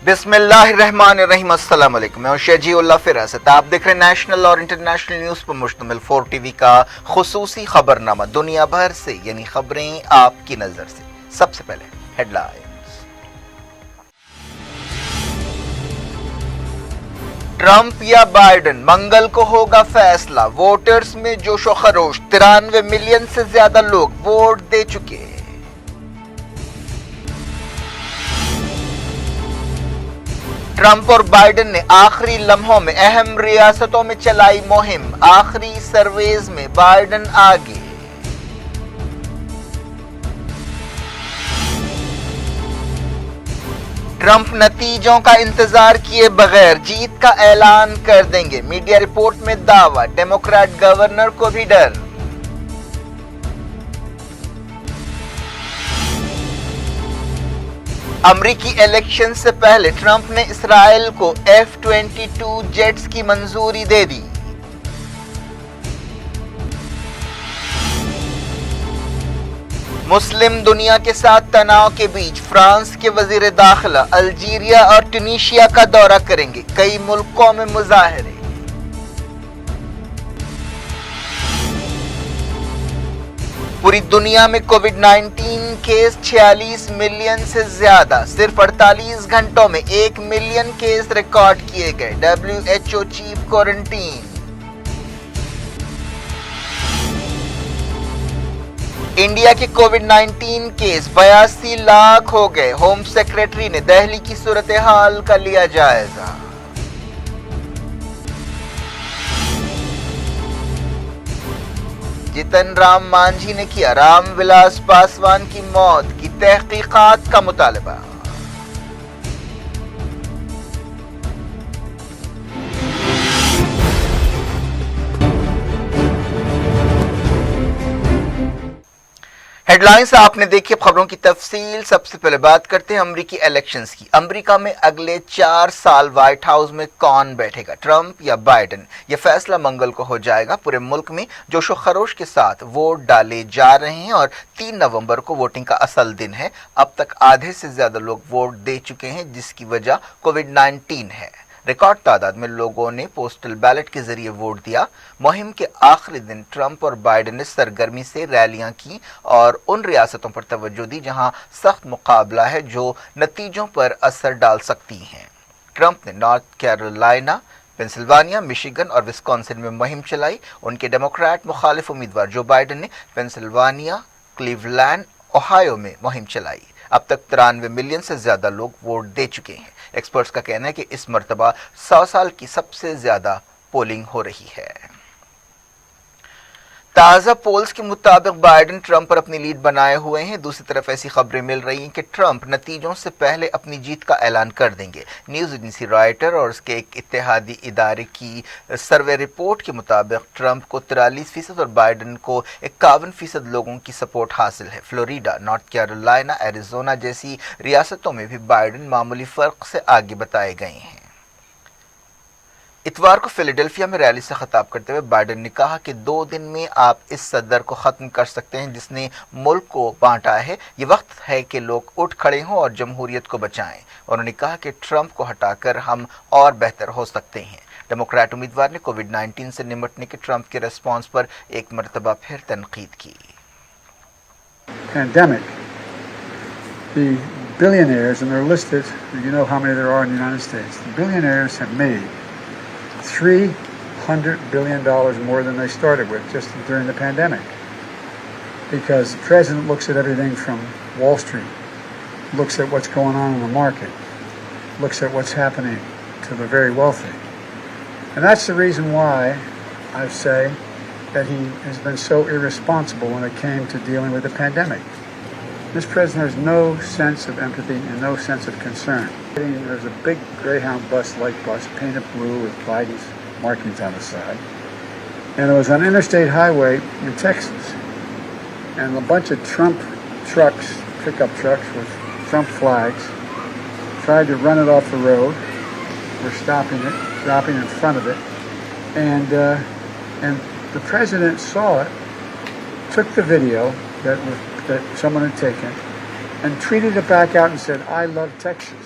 بسم اللہ الرحمن الرحیم، السلام علیکم، میں ہوں شجیع اللہ فراست۔ آپ دیکھ رہے ہیں نیشنل اور انٹرنیشنل نیوز پر مشتمل 4 ٹی وی کا خصوصی خبرنامہ، دنیا بھر سے یعنی خبریں آپ کی نظر سے۔ سب سے پہلے ہیڈ لائنز۔ ٹرمپ یا بائیڈن، منگل کو ہوگا فیصلہ۔ ووٹرز میں جوش و خروش، 93 ملین سے زیادہ لوگ ووٹ دے چکے۔ ٹرمپ اور بائیڈن نے آخری لمحوں میں اہم ریاستوں میں چلائی مہم، آخری سرویز میں بائیڈن آگے۔ ٹرمپ نتیجوں کا انتظار کیے بغیر جیت کا اعلان کر دیں گے، میڈیا رپورٹ میں دعویٰ، ڈیموکریٹ گورنر کو بھی ڈر۔ امریکی الیکشن سے پہلے ٹرمپ نے اسرائیل کو F-22 جیٹس کی منظوری دے دی۔ مسلم دنیا کے ساتھ تناؤ کے بیچ فرانس کے وزیر داخلہ الجیریا اور ٹونیشیا کا دورہ کریں گے، کئی ملکوں میں مظاہرے۔ پوری دنیا میں کووڈ-19 کیس 46 ملین سے زیادہ، صرف 48 گھنٹوں میں 1 ملین کیس ریکارڈ کیے گئے، WHO چیف کوارنٹین۔ انڈیا کے کووڈ-19 کیس 82 لاکھ ہو گئے، ہوم سیکرٹری نے دہلی کی صورتحال کا لیا جائزہ۔ جتن رام مانجھی نے کیا رام ولاس پاسوان کی موت کی تحقیقات کا مطالبہ۔ ہیڈ لائنز آپ نے دیکھی، خبروں کی تفصیل۔ سب سے پہلے بات کرتے ہیں امریکی الیکشنز کی۔ امریکہ میں اگلے 4 سال وائٹ ہاؤس میں کون بیٹھے گا، ٹرمپ یا بائیڈن؟ یہ فیصلہ منگل کو ہو جائے گا۔ پورے ملک میں جوش و خروش کے ساتھ ووٹ ڈالے جا رہے ہیں اور 3 نومبر کو ووٹنگ کا اصل دن ہے۔ اب تک آدھے سے زیادہ لوگ ووٹ دے چکے ہیں، جس کی وجہ کووڈ-19 ہے۔ ریکارڈ تعداد میں لوگوں نے پوسٹل بیلٹ کے ذریعے ووٹ دیا۔ مہم کے آخری دن ٹرمپ اور بائیڈن نے سرگرمی سے ریلیاں کی اور ان ریاستوں پر توجہ دی جہاں سخت مقابلہ ہے، جو نتیجوں پر اثر ڈال سکتی ہیں۔ ٹرمپ نے نارتھ کیرولائنا، پنسلوانیا، مشیگن اور وسکونسن میں مہم چلائی۔ ان کے ڈیموکریٹ مخالف امیدوار جو بائیڈن نے پنسلوانیا، کلیولینڈ، اوہایو میں مہم چلائی۔ اب تک 93 ملین سے زیادہ لوگ ووٹ دے چکے ہیں۔ ایکسپرٹس کا کہنا ہے کہ اس مرتبہ 100 سال کی سب سے زیادہ پولنگ ہو رہی ہے۔ تازہ پولز کے مطابق بائیڈن ٹرمپ پر اپنی لیڈ بنائے ہوئے ہیں۔ دوسری طرف ایسی خبریں مل رہی ہیں کہ ٹرمپ نتیجوں سے پہلے اپنی جیت کا اعلان کر دیں گے۔ نیوز ایجنسی رائٹر اور اس کے ایک اتحادی ادارے کی سروے رپورٹ کے مطابق ٹرمپ کو 43% اور بائیڈن کو 51% لوگوں کی سپورٹ حاصل ہے۔ فلوریڈا، نارتھ کیرولائنا، ایریزونا جیسی ریاستوں میں بھی بائیڈن معمولی فرق سے آگے بتائے گئے ہیں۔ اتوار کو فیلاڈیلفیا میں ریلی سے خطاب کرتے ہوئے بائیڈن نے کہا کہ 2 دن میں آپ اس صدر کو ختم کر سکتے ہیں جس نے ملک کو بانٹا ہے۔ یہ وقت ہے کہ لوگ اٹھ کھڑے ہوں اور جمہوریت کو بچائیں۔ انہوں نے کہا کہ ٹرمپ کو ہٹا کر ہم اور بہتر ہو سکتے ہیں۔ ڈیموکریٹ امیدوار نے کووڈ-19 سے نمٹنے کے ٹرمپ کے ریسپانس پر ایک مرتبہ پھر تنقید کی۔ Pandemic, the billionaires, and they're listed, you know how many there are in the United States, the billionaires have made $300 billion more than they started with just during the pandemic. Because the president looks at everything from Wall Street, looks at what's going on in the market, looks at what's happening to the very wealthy. And that's the reason why I say that he has been so irresponsible when it came to dealing with the pandemic. This president has no sense of empathy and no sense of concern. There's a big Greyhound bus-like bus painted blue with Biden's markings on the side. And it was on Interstate Highway in Texas. And a bunch of Trump trucks, pickup trucks with Trump flags, tried to run it off the road. We're stopping in front of it. And the president saw it, took the video that someone had taken, and tweeted it back out and said, "I love Texas."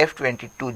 F-22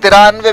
93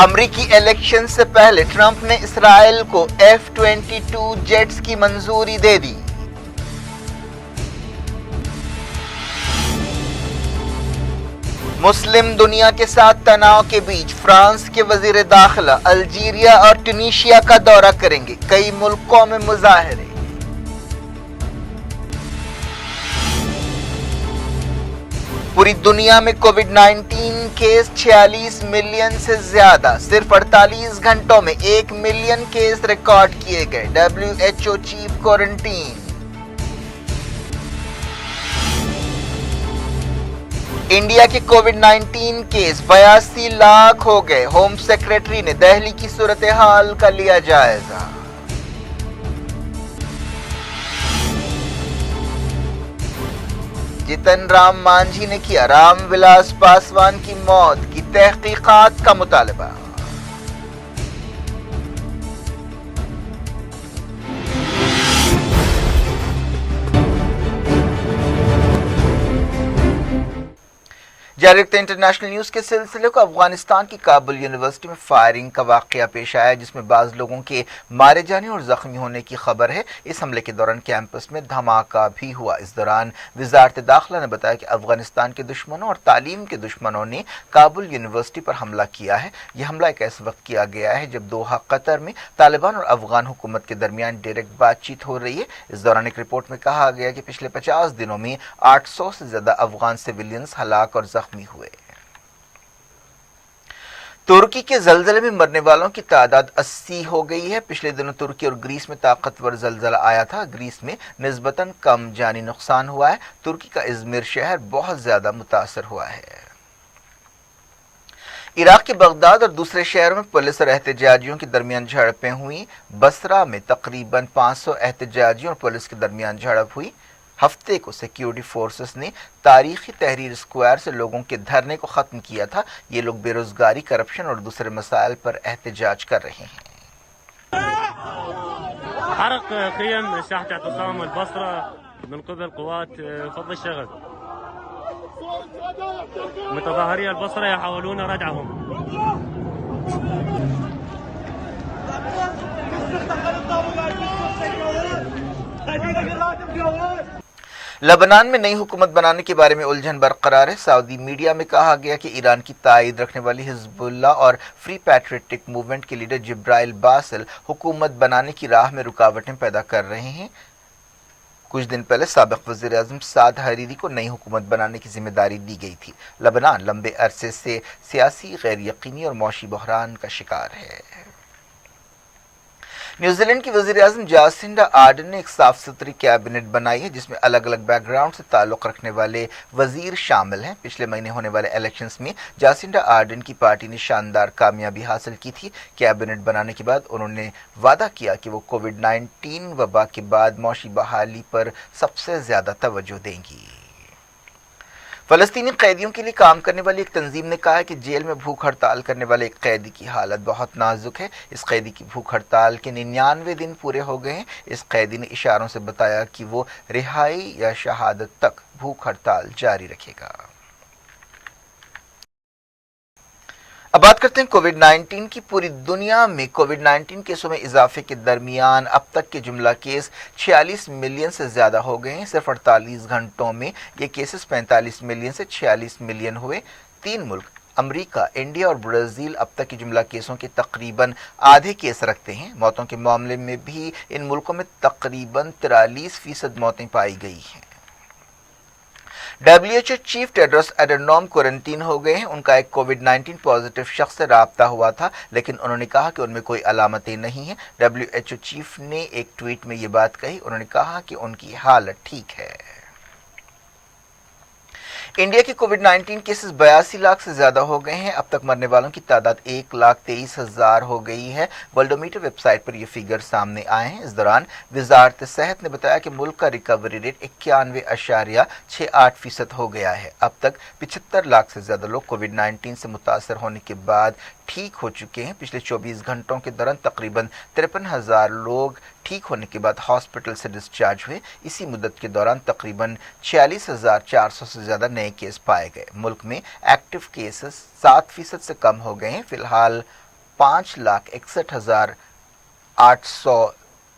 امریکی election سے پہلے Trump نے اسرائیل کو F-22 jets کی منظوری دے دی۔ مسلم دنیا کے ساتھ تناؤ کے بیچ فرانس کے وزیر داخلہ الجیریا اور ٹونیشیا کا دورہ کریں گے، کئی ملکوں میں مظاہرے۔ پوری دنیا میں کووڈ-19 کیس 46 ملین سے زیادہ، صرف 48 گھنٹوں میں 1 ملین کیس ریکارڈ کیے گئے، WHO چیف کوارنٹین۔ انڈیا کے کووڈ-19 کیس 82 لاکھ ہو گئے، ہوم سیکرٹری نے دہلی کی صورتحال کا لیا جائزہ۔ جتن رام مانجھی نے کیا رام ولاس پاسوان کی موت کی تحقیقات کا مطالبہ۔ جاری رکھتے انٹرنیشنل نیوز کے سلسلے کو، افغانستان کی کابل یونیورسٹی میں فائرنگ کا واقعہ پیش آیا جس میں بعض لوگوں کے مارے جانے اور زخمی ہونے کی خبر ہے۔ اس حملے کے دوران کیمپس میں دھماکہ بھی ہوا۔ اس دوران وزارت داخلہ نے بتایا کہ افغانستان کے دشمنوں اور تعلیم کے دشمنوں نے کابل یونیورسٹی پر حملہ کیا ہے۔ یہ حملہ ایک ایسے وقت کیا گیا ہے جب دوحہ قطر میں طالبان اور افغان حکومت کے درمیان ڈائریکٹ بات چیت ہو رہی ہے۔ اس دوران ایک رپورٹ میں کہا گیا کہ پچھلے 50 دنوں میں 800 سے زیادہ افغان سویلینز ہلاک اور زخمی ہوئے۔ ترکی کے زلزلے میں مرنے والوں کی تعداد 80 ہو گئی ہے۔ پچھلے دنوں ترکی اور گریس میں طاقتور زلزلہ آیا تھا۔ گریس میں نسبتاً کم جانی نقصان ہوا ہے۔ ترکی کا ازمیر شہر بہت زیادہ متاثر ہوا ہے۔ عراق کے بغداد اور دوسرے شہروں میں پولیس اور احتجاجیوں کے درمیان جھڑپیں ہوئیں۔ بصرہ میں تقریباً 500 احتجاجیوں اور پولیس کے درمیان جھڑپ ہوئی۔ ہفتے کو سیکیورٹی فورسز نے تاریخی تحریر اسکوائر سے لوگوں کے دھرنے کو ختم کیا تھا۔ یہ لوگ بے روزگاری، کرپشن اور دوسرے مسائل پر احتجاج کر رہے ہیں۔ حرق خيم ساحة اعتصام البصرة من قبل قوات فض الشغب. متظاهري البصرة يحاولون ردعهم. لبنان میں نئی حکومت بنانے کے بارے میں الجھن برقرار ہے۔ سعودی میڈیا میں کہا گیا کہ ایران کی تائید رکھنے والی حزب اللہ اور فری پیٹریٹک موومنٹ کے لیڈر جبرائیل باسل حکومت بنانے کی راہ میں رکاوٹیں پیدا کر رہے ہیں۔ کچھ دن پہلے سابق وزیر اعظم سعد حریری کو نئی حکومت بنانے کی ذمہ داری دی گئی تھی۔ لبنان لمبے عرصے سے سیاسی غیر یقینی اور معاشی بحران کا شکار ہے۔ نیوزی لینڈ کی وزیر اعظم جاسنڈا آرڈن نے ایک صاف ستھری کیبنٹ بنائی ہے جس میں الگ الگ بیک گراؤنڈ سے تعلق رکھنے والے وزیر شامل ہیں۔ پچھلے مہینے ہونے والے الیکشنز میں جاسنڈا آرڈن کی پارٹی نے شاندار کامیابی حاصل کی تھی۔ کیبنٹ بنانے کے بعد انہوں نے وعدہ کیا کہ وہ کووڈ-19 وبا کے بعد معاشی بحالی پر سب سے زیادہ توجہ دیں گی۔ فلسطینی قیدیوں کے لیے کام کرنے والی ایک تنظیم نے کہا ہے کہ جیل میں بھوک ہڑتال کرنے والے ایک قیدی کی حالت بہت نازک ہے۔ اس قیدی کی بھوک ہڑتال کے 99 دن پورے ہو گئے ہیں۔ اس قیدی نے اشاروں سے بتایا کہ وہ رہائی یا شہادت تک بھوک ہڑتال جاری رکھے گا۔ اب بات کرتے ہیں کووڈ-19 کی۔ پوری دنیا میں کووڈ-19 کیسوں میں اضافے کے درمیان اب تک کے جملہ کیس 46 ملین سے زیادہ ہو گئے ہیں۔ صرف 48 گھنٹوں میں یہ کیسز 45 ملین سے 46 ملین ہوئے۔ 3 ملک امریکہ، انڈیا اور برازیل اب تک کے جملہ کیسوں کے تقریباً آدھے کیس رکھتے ہیں۔ موتوں کے معاملے میں بھی ان ملکوں میں تقریباً 43% موتیں پائی گئی ہیں۔ WHO چیف ٹیڈروس ایڈھنوم کوارنٹین ہو گئے ہیں۔ ان کا ایک کووڈ-19 پازیٹیو شخص سے رابطہ ہوا تھا لیکن انہوں نے کہا کہ ان میں کوئی علامتیں نہیں ہیں۔ WHO چیف نے ایک ٹویٹ میں یہ بات کہی۔ انہوں نے کہا کہ ان کی حالت ٹھیک ہے۔ انڈیا کے کووڈ-19 کیسز 82 لاکھ سے زیادہ ہو گئے ہیں۔ اب تک مرنے والوں کی تعداد 1,23,000 ہو گئی ہے۔ ورلڈومیٹر ویب سائٹ پر یہ فگر سامنے آئے ہیں۔ اس دوران وزارت صحت نے بتایا کہ ملک کا ریکوری ریٹ 91.68% ہو گیا ہے۔ اب تک 75 لاکھ سے زیادہ لوگ کووڈ-19 سے متاثر ہونے کے بعد ٹھیک ہو چکے ہیں۔ پچھلے 24 گھنٹوں کے دوران تقریباً 53,000 لوگ ٹھیک ہونے کے بعد ہاسپٹل سے ڈسچارج ہوئے۔ اسی مدت کے دوران تقریباً 46,400 سے زیادہ نئے کیس پائے گئے۔ ملک میں ایکٹیو کیسز 7% سے کم ہو گئے ہیں۔ فی الحال 5,61,800